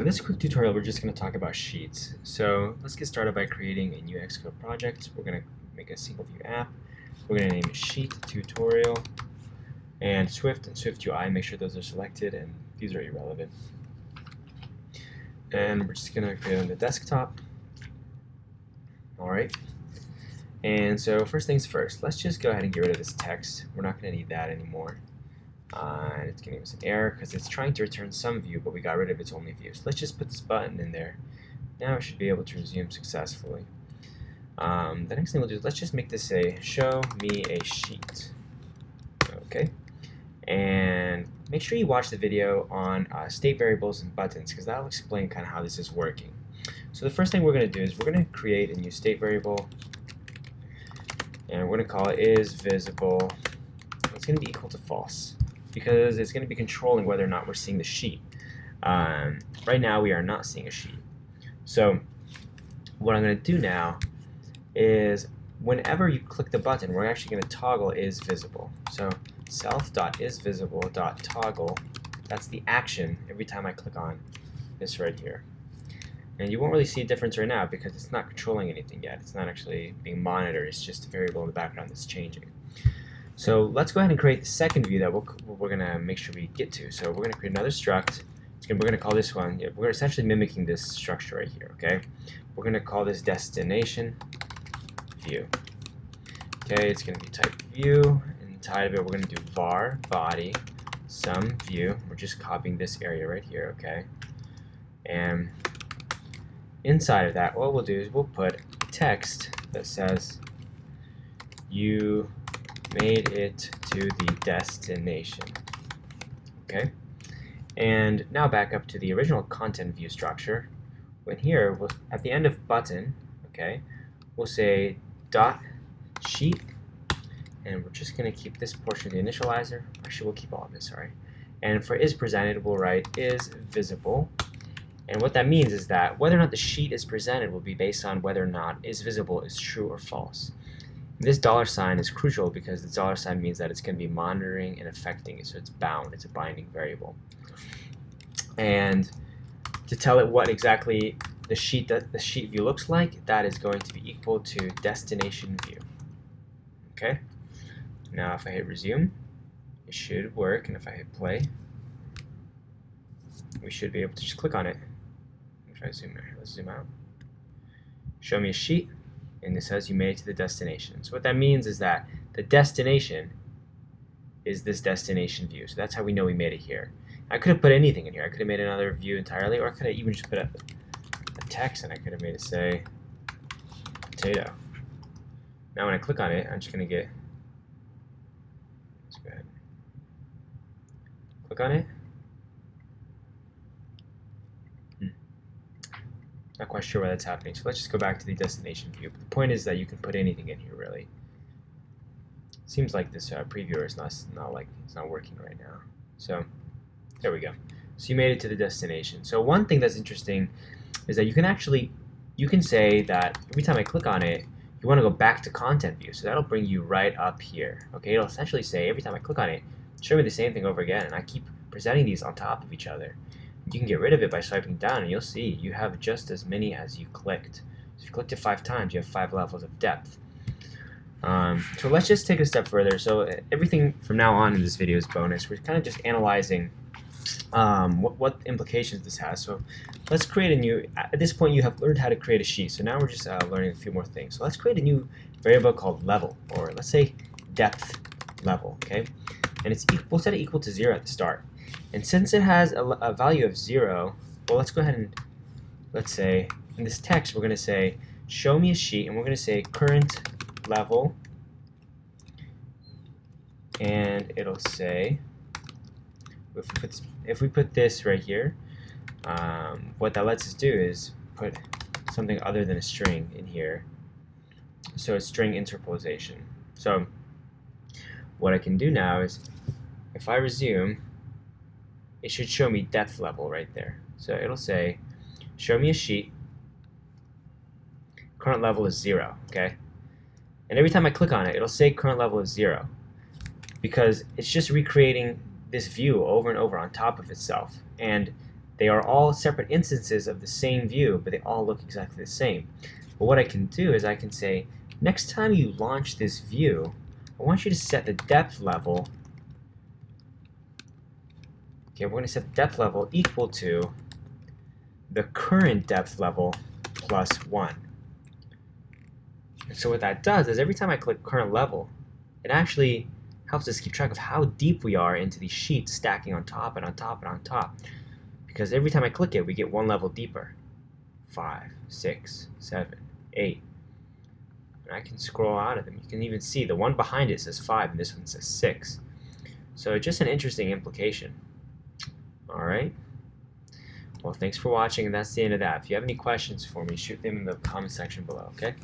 In this quick tutorial, we're just going to talk about sheets. So let's get started by creating a new Xcode project. We're going to make a single view app. We're going to name it sheet tutorial, and Swift and SwiftUI, make sure those are selected, and these are irrelevant. And we're just going to create it on the desktop. Alright. And so first things first, let's just go ahead and get rid of this text. We're not going to need that anymore. And it's going to give us an error because it's trying to return some view, but we got rid of its only view. So let's just put this button in there. Now it should be able to resume successfully. The next thing we'll do is let's just make this say, show me a sheet. Okay. And make sure you watch the video on state variables and buttons, because that'll explain kind of how this is working. So the first thing we're going to do is we're going to create a new state variable, and we're going to call it isVisible. It's going to be equal to false, because it's going to be controlling whether or not we're seeing the sheet. Right now we are not seeing a sheet. So what I'm going to do now is whenever you click the button, we're actually going to toggle isVisible. So self.isVisible.toggle, that's the action every time I click on this right here. And you won't really see a difference right now because it's not controlling anything yet. It's not actually being monitored. It's just a variable in the background that's changing. So let's go ahead and create the second view that we're going to make sure we get to. So we're going to create another struct. We're going to call this one, we're essentially mimicking this structure right here, okay? We're going to call this destination view. Okay, it's going to be type view, and inside of it we're going to do var body some view. We're just copying this area right here, okay? And inside of that, what we'll do is we'll put text that says you made it to the destination. Okay, and now back up to the original content view structure. When here, at the end of button, okay, we'll say dot sheet, and we're just going to keep this portion of the initializer. Actually, we'll keep all of this, sorry. And for is presented, we'll write is visible. And what that means is that whether or not the sheet is presented will be based on whether or not is visible is true or false. This $sign is crucial because the $sign means that it's going to be monitoring and affecting it, so it's bound. It's a binding variable. And to tell it what exactly the sheet view looks like, that is going to be equal to destination view. Okay. Now if I hit resume, it should work, and if I hit play, we should be able to just click on it. Let me try to zoom in. Let's zoom out. Show me a sheet. And it says you made it to the destination. So what that means is that the destination is this destination view. So that's how we know we made it here. I could have put anything in here. I could have made another view entirely, or I could have even just put a text, and I could have made it say potato. Now when I click on it, I'm just going to get, let's go ahead, click on it. Not quite sure why that's happening, so let's just go back to the destination view. But the point is that you can put anything in here, really. Seems like this previewer is not working right now. So there we go. So you made it to the destination. So one thing that's interesting is that you can say that every time I click on it, you want to go back to content view. So that'll bring you right up here. Okay, it'll essentially say every time I click on it, show me the same thing over again, and I keep presenting these on top of each other. You can get rid of it by swiping down, and you'll see you have just as many as you clicked. So if you clicked it 5 times, you have 5 levels of depth. So let's just take a step further. So everything from now on in this video is bonus. We're kind of just analyzing what implications this has. So let's create a new, at this point you have learned how to create a sheet. So now we're just learning a few more things. So let's create a new variable called level, or let's say depth level, okay? And we'll set it equal to 0 at the start. And since it has a value of 0, well, let's go ahead and let's say in this text we're going to say show me a sheet, and we're going to say current level, and it'll say if we put this right here, what that lets us do is put something other than a string in here, so it's string interpolation. So what I can do now is if I resume, it should show me depth level right there. So it'll say, show me a sheet, current level is 0, okay? And every time I click on it, it'll say current level is 0, because it's just recreating this view over and over on top of itself. And They are all separate instances of the same view, but they all look exactly the same. But what I can do is I can say, next time you launch this view, I want you to set the depth level. Okay, we're going to set the depth level equal to the current depth level plus 1. And so what that does is every time I click current level, it actually helps us keep track of how deep we are into these sheets stacking on top and on top and on top. Because every time I click it, we get one level deeper. 5, 6, 7, 8. And I can scroll out of them. You can even see the one behind it says 5 and this one says 6. So just an interesting implication. Alright. Well, thanks for watching, and that's the end of that. If you have any questions for me, shoot them in the comment section below, okay?